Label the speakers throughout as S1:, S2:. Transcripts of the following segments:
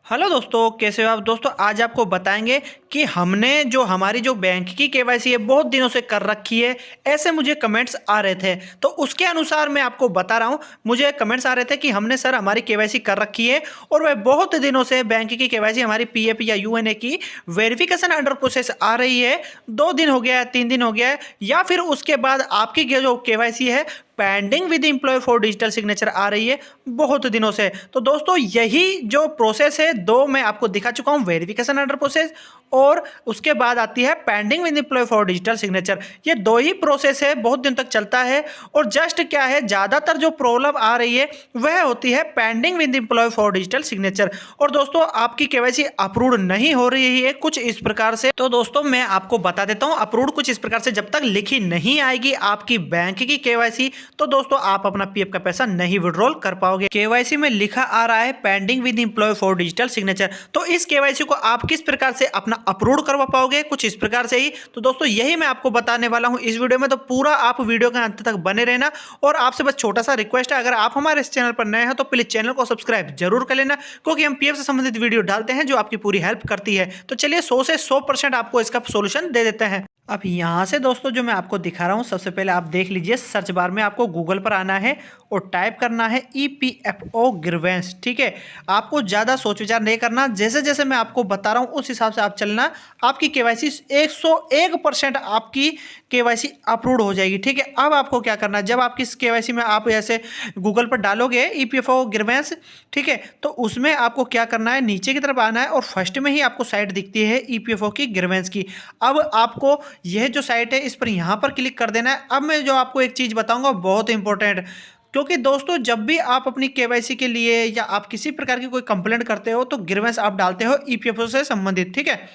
S1: Hello दोस्तों, कैसे हो आप। दोस्तों आज आपको बताएंगे कि हमने जो हमारी जो बैंक की केवाईसी है बहुत दिनों से कर रखी है, ऐसे मुझे कमेंट्स आ रहे थे। तो उसके अनुसार मैं आपको बता रहा हूं, मुझे कमेंट्स आ रहे थे कि हमने सर हमारी केवाईसी कर रखी है और वह बहुत दिनों से बैंक की केवाईसी हमारी पीएफ या यूएनए की वेरिफिकेशन अंडर प्रोसेस आ रही है। 2 दिन हो गया है, 3 दिन हो गया है, या फिर उसके बाद आपकी जो केवाईसी है pending with employ for digital signature आ रही है बहुत दिनों से। तो दोस्तों यही जो प्रोसेस है, दो मैं आपको दिखा चुका हूं, वेरिफिकेशन अंडर प्रोसेस और उसके बाद आती है pending with employ for digital signature. ये दो ही प्रोसेस है, बहुत दिन तक चलता है। और जस्ट क्या है, ज्यादातर जो प्रॉब्लम आ रही है वह होती है pending with employ for digital signature. और दोस्तों आपकी केवाईसी अप्रूव नहीं हो रही है कुछ इस प्रकार से। तो दोस्तों मैं आपको बता देता हूं, अप्रूव कुछ इस प्रकार से, जब तक लिखी नहीं आएगी आपकी बैंक की केवाईसी तो दोस्तों आप अपना पीएफ का पैसा नहीं विड्रॉल कर पाओगे। केवाईसी में लिखा आ रहा है pending with employ for digital signature, तो इस केवाईसी को आप किस प्रकार से अपना अप्रूव करवा पाओगे, कुछ इस प्रकार से ही। तो दोस्तों यही मैं आपको बताने वाला हूं इस वीडियो में, तो पूरा आप वीडियो के अंत तक बने रहना। और आपसे बस छोटा सा रिक्वेस्ट है, अगर आप हमारे इस चैनल पर नए हैं तो प्लीज चैनल को सब्सक्राइब जरूर कर लेना, क्योंकि हम पीएफ से संबंधित वीडियो डालते हैं जो आपकी पूरी हेल्प करती है। तो चलिए 100 से 100% आपको इसका सोल्यूशन दे देते हैं। अब यहाँ से दोस्तों जो मैं आपको दिखा रहा हूँ, सबसे पहले आप देख लीजिए, सर्च बार में आपको गूगल पर आना है और टाइप करना है ईपीएफओ ग्रीवेंस। ठीक है, आपको ज़्यादा सोच विचार नहीं करना, जैसे जैसे मैं आपको बता रहा हूँ उस हिसाब से आप चलना। आपकी केवाईसी 101% आपकी केवाईसी अप्रूव हो जाएगी। ठीक है, अब आपको क्या करना है, जब आपकी केवाईसी में आप ऐसे गूगल पर डालोगे ईपीएफओ ग्रीवेंस, ठीक है, तो उसमें आपको क्या करना है, नीचे की तरफ आना है और फर्स्ट में ही आपको साइट दिखती है ईपीएफओ की ग्रीवेंस की। अब आपको यह जो साइट है इस पर यहाँ पर क्लिक कर देना है। अब मैं जो आपको एक चीज़ बताऊंगा बहुत इंपॉर्टेंट, क्योंकि दोस्तों जब भी आप अपनी केवाईसी के लिए या आप किसी प्रकार की कोई कंप्लेंट करते हो तो ग्रीवेंस आप डालते हो ईपीएफओ से संबंधित। ठीक है,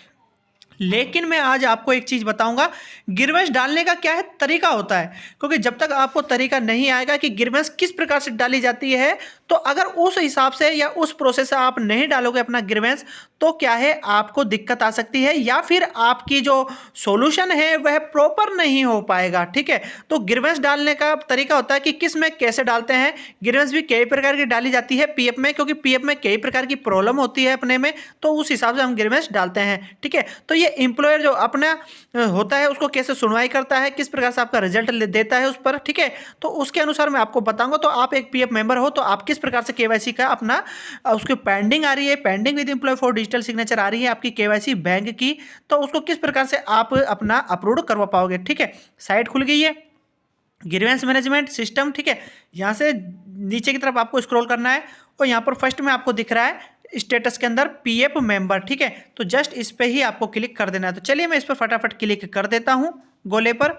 S1: लेकिन मैं आज आपको एक चीज बताऊंगा, ग्रीवेंस डालने का क्या है तरीका होता है, क्योंकि जब तक आपको तरीका नहीं आएगा कि ग्रीवेंस किस प्रकार से डाली जाती है, तो अगर उस हिसाब से या उस प्रोसेस से आप नहीं डालोगे अपना ग्रीवेंस तो क्या है, आपको दिक्कत आ सकती है या फिर आपकी जो सॉल्यूशन है वह प्रॉपर नहीं हो पाएगा। ठीक है, तो ग्रीवेंस डालने का तरीका होता है कि किस में कैसे डालते हैं। ग्रीवेंस भी कई प्रकार की डाली जाती है पीएफ में, क्योंकि पीएफ में कई प्रकार की प्रॉब्लम होती है अपने में, तो उस हिसाब से हम ग्रीवेंस डालते हैं। ठीक है, तो ये एम्प्लॉयर जो अपना होता है उसको कैसे सुनवाई करता है, किस प्रकार से आपका रिजल्ट देता है उस पर। ठीक है, तो उसके अनुसार मैं आपको बताऊंगा। तो आप एक पीएफ मेंबर हो तो आप किस प्रकार से केवाईसी का अपना उसकी पेंडिंग आ रही है, pending with employ for digital signature आ रही है आपकी केवाईसी बैंक की, तो उसको किस प्रकार से आप अपना अपलोड करवा पाओगे। ठीक है, साइट खुल गई है ग्रीवेंस मैनेजमेंट सिस्टम। ठीक है, यहाँ से नीचे की तरफ आपको स्क्रॉल करना है और यहाँ पर फर्स्ट में आपको दिख रहा है स्टेटस के अंदर पीएफ मेंबर। ठीक है, तो जस्ट इस पे ही आपको क्लिक कर देना है। तो चलिए मैं इस पर फटाफट क्लिक कर देता हूं गोले पर।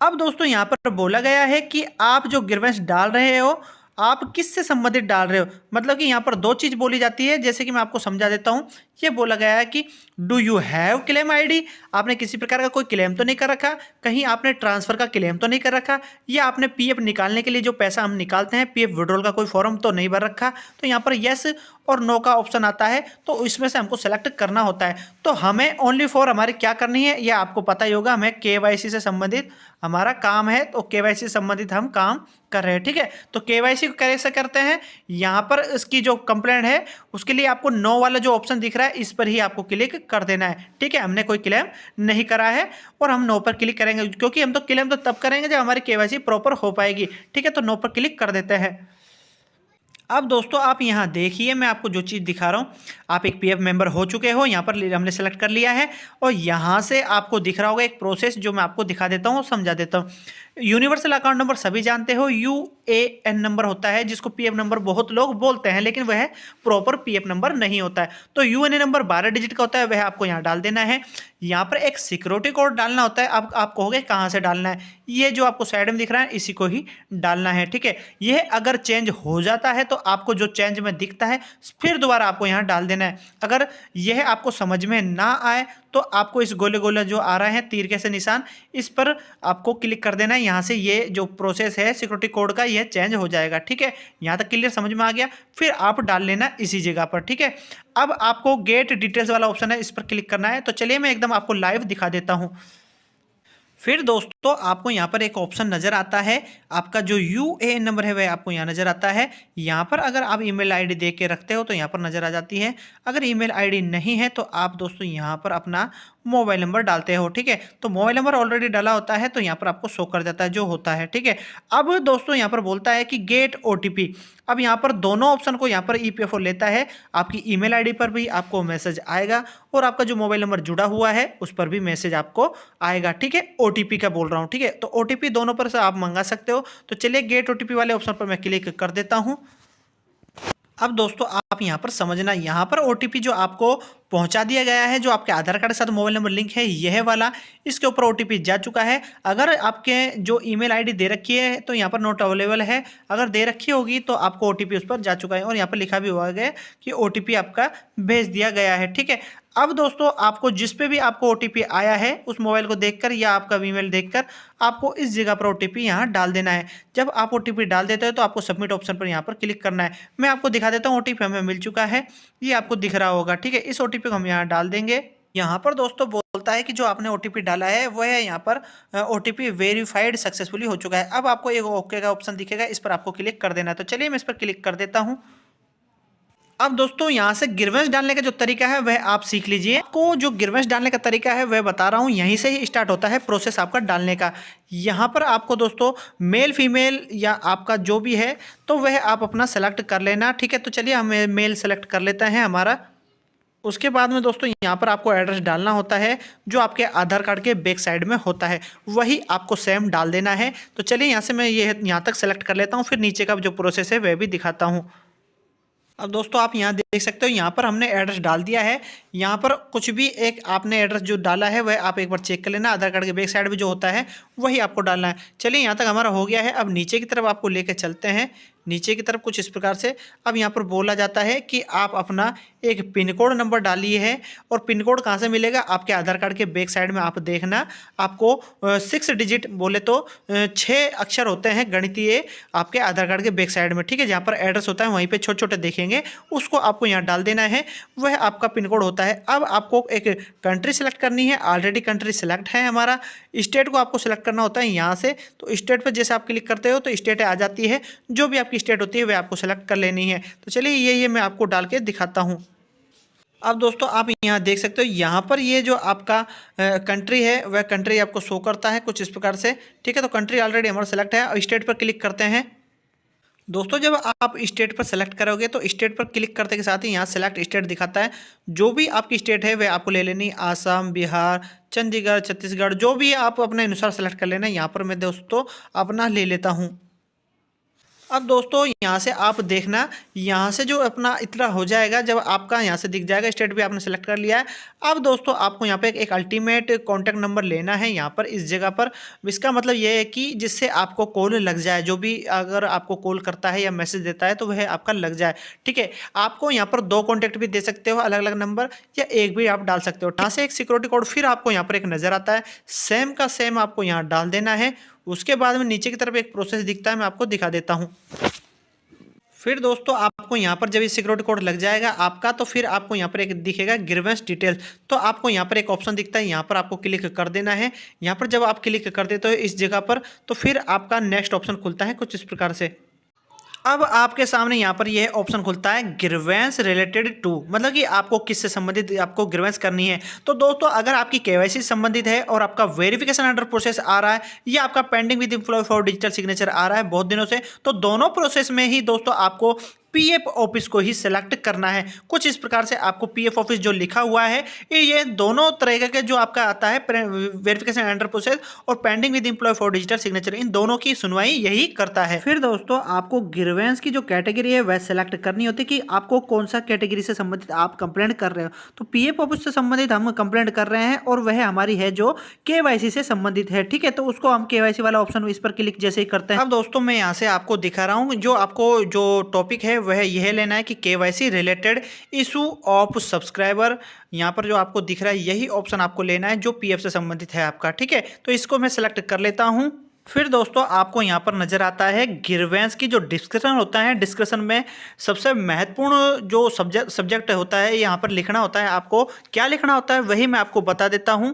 S1: अब दोस्तों यहाँ पर बोला गया है कि आप जो ग्रीवेंस डाल रहे हो आप किससे संबंधित डाल रहे हो, मतलब कि यहाँ पर दो चीज बोली जाती है, जैसे कि मैं आपको समझा देता हूँ। ये बोला गया है कि do you have claim ID, आपने किसी प्रकार का कोई क्लेम तो नहीं कर रखा, कहीं आपने ट्रांसफर का क्लेम तो नहीं कर रखा, या आपने पीएफ निकालने के लिए जो पैसा हम निकालते हैं पीएफ विड्रॉल का कोई फॉर्म तो नहीं भर रखा। तो यहाँ पर यस और नो का ऑप्शन आता है, तो इसमें से हमको सेलेक्ट करना होता है। तो हमें ओनली फॉर हमारी क्या करनी है यह आपको पता ही होगा, हमें केवाईसी से संबंधित हमारा काम है, तो केवाईसी से संबंधित हम काम कर रहे हैं। ठीक है, तो केवाईसी को कैसे करते हैं, यहाँ पर इसकी जो कंप्लेंट है उसके लिए आपको नो वाला जो ऑप्शन दिख रहा है इस पर ही आपको क्लिक कर देना है। ठीक है, हमने कोई क्लेम नहीं करा है और हम नो पर क्लिक करेंगे, क्योंकि हम तो क्लेम तो तब करेंगे जब हमारी केवाईसी प्रॉपर हो पाएगी। ठीक है, तो नो पर क्लिक कर देते हैं। अब दोस्तों आप यहाँ देखिए, मैं आपको जो चीज़ दिखा रहा हूँ, आप एक पीएफ मेंबर हो चुके हो, यहाँ पर हमने सेलेक्ट कर लिया है और यहाँ से आपको दिख रहा होगा एक प्रोसेस जो मैं आपको दिखा देता हूँ, समझा देता हूँ। यूनिवर्सल अकाउंट नंबर सभी जानते हो, यूएएन नंबर होता है जिसको पीएफ नंबर बहुत लोग बोलते हैं, लेकिन वह प्रॉपर पीएफ नंबर नहीं होता है। तो यूएनए नंबर 12 डिजिट का होता है, वह आपको यहाँ डाल देना है। यहाँ पर एक सिक्योरिटी कोड डालना होता है। अब आप कहोगे कहाँ से डालना है, ये जो आपको साइड में दिख रहा है इसी को ही डालना है। ठीक है, यह अगर चेंज हो जाता है तो आपको जो चेंज में दिखता है फिर दोबारा आपको यहाँ डाल देना है। अगर यह आपको समझ में ना आए तो आपको इस गोले गोले जो आ रहे हैं तीर के से निशान, इस पर आपको क्लिक कर देना है। यहाँ से ये जो प्रोसेस है सिक्योरिटी कोड का यह चेंज हो जाएगा। ठीक है, यहाँ तक क्लियर समझ में आ गया, फिर आप डाल लेना इसी जगह पर। ठीक है, अब आपको गेट डिटेल्स वाला ऑप्शन है, इस पर क्लिक करना है। तो चलिए मैं एकदम आपको लाइव दिखा देता हूँ। फिर दोस्तों आपको यहाँ पर एक ऑप्शन नज़र आता है, आपका जो यूएएन नंबर है वह आपको यहाँ नज़र आता है। यहाँ पर अगर आप ईमेल आईडी दे के रखते हो तो यहाँ पर नज़र आ जाती है। अगर ईमेल आईडी नहीं है तो आप दोस्तों यहाँ पर अपना मोबाइल नंबर डालते हो, ठीक है। तो मोबाइल नंबर ऑलरेडी डाला होता है तो यहाँ पर आपको शो कर जाता है जो होता है, ठीक है। अब दोस्तों यहाँ पर बोलता है कि गेट ओटीपी। अब यहाँ पर दोनों ऑप्शन को यहाँ पर ईपीएफओ लेता है। आपकी ईमेल आईडी पर भी आपको मैसेज आएगा और आपका जो मोबाइल नंबर जुड़ा हुआ है उस पर भी मैसेज आपको आएगा, ठीक है। ओटीपी का बोल रहा हूँ, ठीक है। तो ओटीपी दोनों पर से आप मंगा सकते हो। तो चलिए गेट ओटीपी वाले ऑप्शन पर मैं क्लिक कर देता हूँ। अब दोस्तों आप यहाँ पर समझना, यहाँ पर ओटीपी जो आपको पहुंचा दिया गया है, जो आपके आधार कार्ड के साथ मोबाइल नंबर लिंक है यह वाला, इसके ऊपर ओटीपी जा चुका है। अगर आपके जो ईमेल आईडी दे रखी है तो यहाँ पर नॉट अवेलेबल है, अगर दे रखी होगी तो आपको ओटीपी उस पर जा चुका है और यहाँ पर लिखा भी हुआ है कि ओटीपी आपका भेज दिया गया है, ठीक है। अब दोस्तों आपको जिस पे भी आपको ओटीपी आया है उस मोबाइल को देखकर या आपका ईमेल देखकर आपको इस जगह पर ओटीपी यहाँ डाल देना है। जब आप ओटीपी डाल देते हो तो आपको सबमिट ऑप्शन पर यहाँ पर क्लिक करना है। मैं आपको दिखा देता हूँ, ओटीपी हमें मिल चुका है, ये आपको दिख रहा होगा, ठीक है। इस ओटीपी को हम यहाँ डाल देंगे। यहाँ पर दोस्तों बोलता है कि जो आपने ओटीपी डाला है वह यहाँ पर ओटीपी वेरीफाइड सक्सेसफुली हो चुका है। अब आपको एक ओके का ऑप्शन दिखेगा, इस पर आपको क्लिक कर देना है। तो चलिए मैं इस पर क्लिक कर देता हूँ। अब दोस्तों यहाँ से ग्रीवेंस डालने का जो तरीका है वह आप सीख लीजिए। आपको जो ग्रीवेंस डालने का तरीका है वह बता रहा हूँ, यहीं से ही स्टार्ट होता है प्रोसेस आपका डालने का। यहाँ पर आपको दोस्तों मेल फीमेल या आपका जो भी है तो वह आप अपना सेलेक्ट कर लेना, ठीक है। तो चलिए हम मेल सेलेक्ट कर लेते हैं हमारा। उसके बाद में दोस्तों यहाँ पर आपको एड्रेस डालना होता है जो आपके आधार कार्ड के बैक साइड में होता है, वही आपको सेम डाल देना है। तो चलिए यहाँ से मैं ये यहाँ तक सेलेक्ट कर लेता हूँ, फिर नीचे का जो प्रोसेस है वह भी दिखाता हूँ। अब दोस्तों आप यहाँ देख सकते हो, यहाँ पर हमने एड्रेस डाल दिया है। यहाँ पर कुछ भी एक आपने एड्रेस जो डाला है वह आप एक बार चेक कर लेना, आधार कार्ड के बैक साइड में जो होता है वही आपको डालना है। चलिए यहाँ तक हमारा हो गया है। अब नीचे की तरफ आपको लेकर चलते हैं, नीचे की तरफ कुछ इस प्रकार से। अब यहाँ पर बोला जाता है कि आप अपना एक पिन कोड नंबर डालिए है, और पिन कोड कहाँ से मिलेगा, आपके आधार कार्ड के बैक साइड में आप देखना, आपको 6 डिजिट बोले तो 6 अक्षर होते हैं गणितीय आपके आधार कार्ड के बैक साइड में, ठीक है। जहाँ पर एड्रेस होता है वहीं पे छोटे छोटे देखेंगे, उसको आपको यहाँ डाल देना है, वह आपका पिन कोड होता है। अब आपको एक कंट्री सेलेक्ट करनी है, ऑलरेडी कंट्री सेलेक्ट है हमारा। स्टेट को आपको सेलेक्ट करना होता है यहाँ से, तो स्टेट पर जैसे आप क्लिक करते हो तो स्टेट आ जाती है, जो भी आपकी स्टेट होती है वह आपको सेलेक्ट कर लेनी है। तो चलिए ये मैं आपको डाल के दिखाता हूँ। अब दोस्तों आप यहाँ देख सकते हो, यहाँ पर ये जो आपका कंट्री है वह कंट्री आपको शो करता है कुछ इस प्रकार से, ठीक है। तो कंट्री ऑलरेडी हमारा सेलेक्ट है। अब स्टेट पर क्लिक करते हैं। दोस्तों जब आप स्टेट पर सेलेक्ट करोगे तो स्टेट पर क्लिक करते के साथ ही यहाँ सेलेक्ट स्टेट दिखाता है। जो भी आपकी स्टेट है वह आपको ले लेनी, आसाम, बिहार, चंडीगढ़, छत्तीसगढ़, जो भी आप अपने अनुसार सेलेक्ट कर लेना। यहाँ पर मैं दोस्तों अपना ले लेता हूँ। अब दोस्तों यहाँ से आप देखना, यहाँ से जो अपना इतना हो जाएगा, जब आपका यहाँ से दिख जाएगा स्टेट भी आपने सेलेक्ट कर लिया है। अब दोस्तों आपको यहाँ पे एक अल्टीमेट कॉन्टैक्ट नंबर लेना है यहाँ पर इस जगह पर। इसका मतलब ये है कि जिससे आपको कॉल लग जाए, जो भी अगर आपको कॉल करता है या मैसेज देता है तो वह आपका लग जाए, ठीक है। आपको यहाँ पर 2 कॉन्टैक्ट भी दे सकते हो अलग अलग नंबर, या एक भी आप डाल सकते हो। यहाँ से एक सिक्योरिटी कोड फिर आपको यहाँ पर एक नज़र आता है, सेम का सेम आपको यहाँ डाल देना है। उसके बाद में नीचे की तरफ एक प्रोसेस दिखता है, मैं आपको दिखा देता हूँ। फिर दोस्तों आपको यहाँ पर जब ये सिक्योरिटी कोड लग जाएगा आपका, तो फिर आपको यहाँ पर एक दिखेगा ग्रीवेंस डिटेल। तो आपको यहाँ पर एक ऑप्शन दिखता है, यहाँ पर आपको क्लिक कर देना है। यहाँ पर जब आप क्लिक कर देते हो इस जगह पर, तो फिर आपका नेक्स्ट ऑप्शन खुलता है कुछ इस प्रकार से। अब आपके सामने यहाँ पर यह ऑप्शन खुलता है ग्रीवेंस रिलेटेड टू, मतलब कि आपको किससे संबंधित आपको ग्रीवेंस करनी है। तो दोस्तों अगर आपकी केवाईसी संबंधित है और आपका वेरिफिकेशन अंडर प्रोसेस आ रहा है, या आपका pending with employ for digital signature आ रहा है बहुत दिनों से, तो दोनों प्रोसेस में ही दोस्तों आपको पीएफ ऑफिस को ही सेलेक्ट करना है। कुछ इस प्रकार से आपको पीएफ ऑफिस जो लिखा हुआ है, ये दोनों तरह के जो आपका आता है वेरिफिकेशन अंडर प्रोसेस और pending with employ for digital signature, इन दोनों की सुनवाई यही करता है। फिर दोस्तों आपको ग्रीवेंस की जो कैटेगरी है वह सेलेक्ट करनी होती है कि आपको कौन सा कैटेगरी से संबंधित आप कंप्लेंट कर रहे हो। तो पीएफ ऑफिस से संबंधित हम कंप्लेंट कर रहे हैं और वह हमारी है जो केवाईसी से संबंधित है, ठीक है। तो उसको हम केवाईसी वाला ऑप्शन इस पर क्लिक जैसे ही करते हैं। अब दोस्तों मैं यहाँ से आपको दिखा रहा हूँ, जो आपको जो टॉपिक है वह यह लेना है कि KYC related issue of subscriber. यहाँ पर जो आपको दिख रहा है यही ऑप्शन आपको लेना है जो पीएफ से संबंधित है आपका, ठीक है। तो इसको मैं सेलेक्ट कर लेता हूँ। फिर दोस्तों आपको यहाँ पर नजर आता है ग्रीवेंस की जो डिस्क्रिप्शन होता है, डिस्क्रिप्शन में सबसे महत्वपूर्ण जो सब्जेक्ट होता है यहाँ पर लिखना होता है। आपको क्या लिखना होता है वही मैं आपको बता देता हूँ।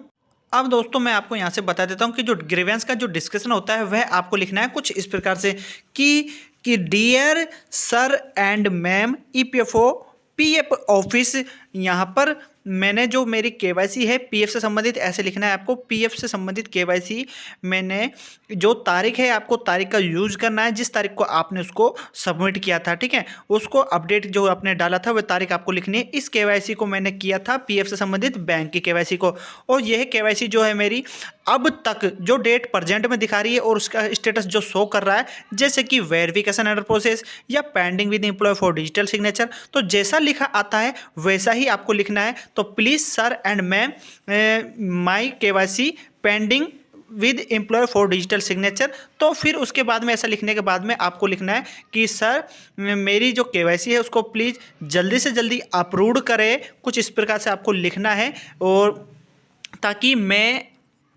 S1: अब दोस्तों मैं आपको यहाँ से बता देता हूँ कि जो ग्रीवेंस का जो डिस्कशन होता है वह आपको लिखना है कुछ इस प्रकार से कि dear sir and ma'am EPFO PF office, यहाँ पर मैंने जो मेरी केवाईसी है पीएफ से संबंधित ऐसे लिखना है आपको। पीएफ से संबंधित केवाईसी मैंने जो तारीख है आपको तारीख का यूज करना है, जिस तारीख को आपने उसको सबमिट किया था, ठीक है, उसको अपडेट जो आपने डाला था वह तारीख आपको लिखनी है। इस केवाईसी को मैंने किया था पीएफ से संबंधित बैंक की केवाईसी को, और यह केवाईसी जो है मेरी अब तक जो डेट प्रेजेंट में दिखा रही है और उसका स्टेटस जो शो कर रहा है जैसे कि वेरिफिकेशन अंडर प्रोसेस या pending with employ for digital signature, तो जैसा लिखा आता है वैसा ही आपको लिखना है। तो please sir and ma'am my KYC pending with employ for digital signature. तो फिर उसके बाद में ऐसा लिखने के बाद में आपको लिखना है कि सर मेरी जो केवाईसी है उसको प्लीज़ जल्दी से जल्दी अप्रूव करें, कुछ इस प्रकार से आपको लिखना है, और ताकि मैं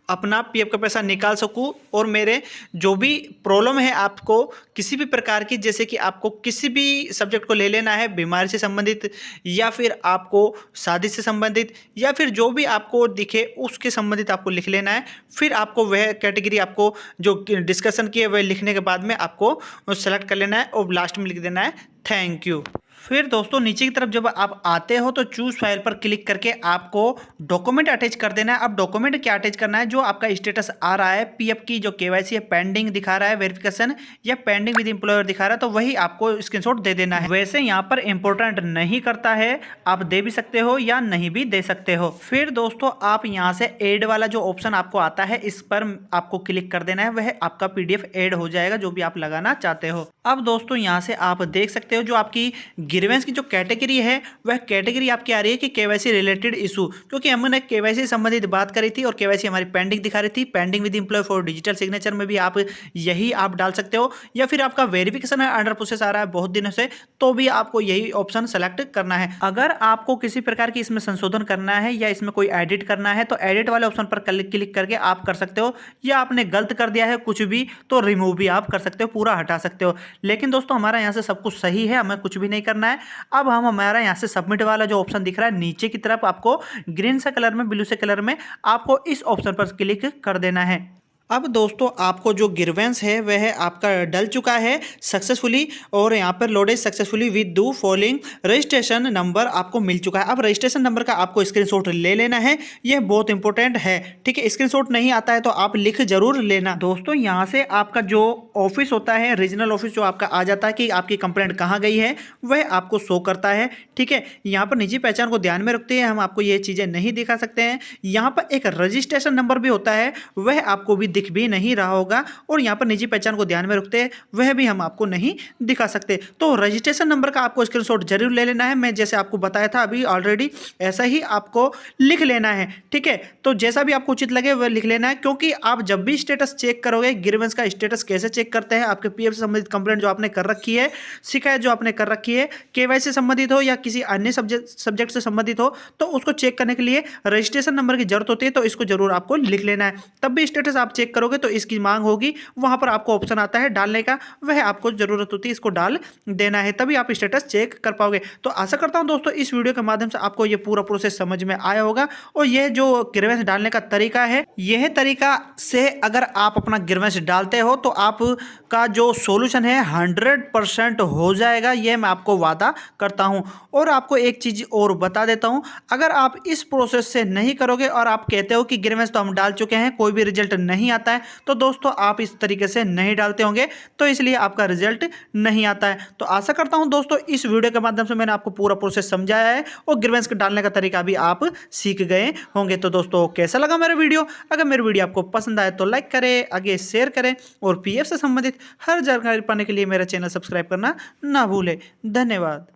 S1: अपना पीएफ का पैसा निकाल सकूं और मेरे जो भी प्रॉब्लम है आपको किसी भी प्रकार की, जैसे कि आपको किसी भी सब्जेक्ट को ले लेना है, बीमारी से संबंधित या फिर आपको शादी से संबंधित या फिर जो भी आपको दिखे उसके संबंधित आपको लिख लेना है। फिर आपको वह कैटेगरी आपको जो डिस्कशन की है वह लिखने के बाद में आपको सेलेक्ट कर लेना है और लास्ट में लिख देना है थैंक यू। फिर दोस्तों नीचे की तरफ जब आप आते हो तो चूज फाइल पर क्लिक करके आपको डॉक्यूमेंट अटैच कर देना है। अब डॉक्यूमेंट क्या अटैच करना है, जो आपका स्टेटस आ रहा है पीएफ की जो केवाईसी है पेंडिंग दिखा रहा है वेरिफिकेशन या पेंडिंग विद एम्प्लॉयर दिखा रहा है, तो वही आपको स्क्रीनशॉट दे देना है। वैसे यहाँ पर इंपॉर्टेंट नहीं करता है, आप दे भी सकते हो या नहीं भी दे सकते हो। फिर दोस्तों आप यहाँ से एड वाला जो ऑप्शन आपको आता है इस पर आपको क्लिक कर देना है, वह आपका पीडीएफ एड हो जाएगा जो भी आप लगाना चाहते हो। अब दोस्तों यहाँ से आप देख सकते हो जो आपकी ग्रीवेंस की जो कैटेगरी है वह कैटेगरी आपकी आ रही है कि केवाईसी रिलेटेड इशू, क्योंकि हमने केवाईसी संबंधित बात करी थी और केवाईसी हमारी पेंडिंग दिखा रही थी। Pending with employ for digital signature में भी आप यही आप डाल सकते हो, या फिर आपका वेरिफिकेशन अंडर प्रोसेस आ रहा है बहुत दिनों से तो भी आपको यही ऑप्शन सेलेक्ट करना है। अगर आपको किसी प्रकार की इसमें संशोधन करना है या इसमें कोई एडिट करना है तो एडिट वाले ऑप्शन पर क्लिक करके आप कर सकते हो, या आपने गलत कर दिया है कुछ भी तो रिमूव भी आप कर सकते हो, पूरा हटा सकते हो। लेकिन दोस्तों हमारा यहाँ से सब कुछ सही है, हमें कुछ भी नहीं करना है। अब हम हमारा यहाँ से सबमिट वाला जो ऑप्शन दिख रहा है नीचे की तरफ आपको ग्रीन से कलर में ब्लू से कलर में आपको इस ऑप्शन पर क्लिक कर देना है। अब दोस्तों आपको जो ग्रीवेंस है वह आपका डल चुका है सक्सेसफुली, और यहाँ पर लोडेड सक्सेसफुली विद दो फॉलोइंग रजिस्ट्रेशन नंबर आपको मिल चुका है। अब रजिस्ट्रेशन नंबर का आपको स्क्रीनशॉट ले लेना है, यह बहुत इंपॉर्टेंट है, ठीक है। स्क्रीनशॉट नहीं आता है तो आप लिख जरूर लेना। दोस्तों यहाँ से आपका जो ऑफिस होता है रीजनल ऑफिस जो आपका आ जाता है कि आपकी कंप्लेंट कहाँ गई है वह आपको शो करता है, ठीक है। यहाँ पर निजी पहचान को ध्यान में रखते हैं हम आपको ये चीज़ें नहीं दिखा सकते हैं। यहाँ पर एक रजिस्ट्रेशन नंबर भी होता है, वह आपको भी दिख भी नहीं रहा होगा, और यहाँ पर निजी पहचान को ध्यान में रखते हैं वह भी हम आपको नहीं दिखा सकते। तो रजिस्ट्रेशन नंबर का आपको स्क्रीनशॉट जरूर ले लेना है। मैं जैसे आपको बताया था अभी ऑलरेडी ऐसा ही आपको लिख लेना है, ठीक है। तो जैसा भी आपको उचित लगे वह लिख लेना है, क्योंकि आप जब भी स्टेटस चेक करोगे, ग्रीवेंस का स्टेटस कैसे चेक करते हैं, आपके पीएफ से संबंधित कंप्लेंट जो आपने कर रखी है, शिकायत जो आपने कर रखी है, केवाईसी से संबंधित हो या किसी अन्य सब्जेक्ट से संबंधित हो, तो उसको चेक करने के लिए रजिस्ट्रेशन नंबर की जरूरत होती है। तो इसको जरूर आपको लिख लेना है, तब भी स्टेटस आप चेक करोगे तो इसकी मांग होगी, वहां पर आपको ऑप्शन आता है डालने का, वह आपको जरूरत होती है, इसको डाल देना है, तभी आप स्टेटस चेक कर पाओगे। तो आशा करता हूं दोस्तों इस वीडियो के माध्यम से आपको यह पूरा प्रोसेस समझ में आया होगा, और यह जो ग्रीवेंस डालने का तरीका है, यह तरीका से अगर आप अपना ग्रीवेंस डालते हो तो आपका जो सॉल्यूशन है 100% हो जाएगा, यह मैं आपको वादा करता हूं। और आपको एक चीज और बता देता हूं, अगर आप इस प्रोसेस से नहीं करोगे और आप कहते हो कि ग्रीवेंस तो हम डाल चुके हैं कोई भी रिजल्ट नहीं आता है, तो दोस्तों आप इस तरीके से नहीं डालते होंगे, तो इसलिए आपका रिजल्ट नहीं आता है। तो आशा करता हूं दोस्तों इस वीडियो के माध्यम से मैंने आपको पूरा प्रोसेस समझाया है और ग्रीवेंस के डालने का तरीका भी आप सीख गए होंगे। तो दोस्तों कैसा लगा मेरा वीडियो? अगर मेरी वीडियो आपको पसंद आए तो लाइक करें, आगे शेयर करें, और पीएफ से संबंधित हर जानकारी पाने के लिए मेरा चैनल सब्सक्राइब करना ना भूलें। धन्यवाद।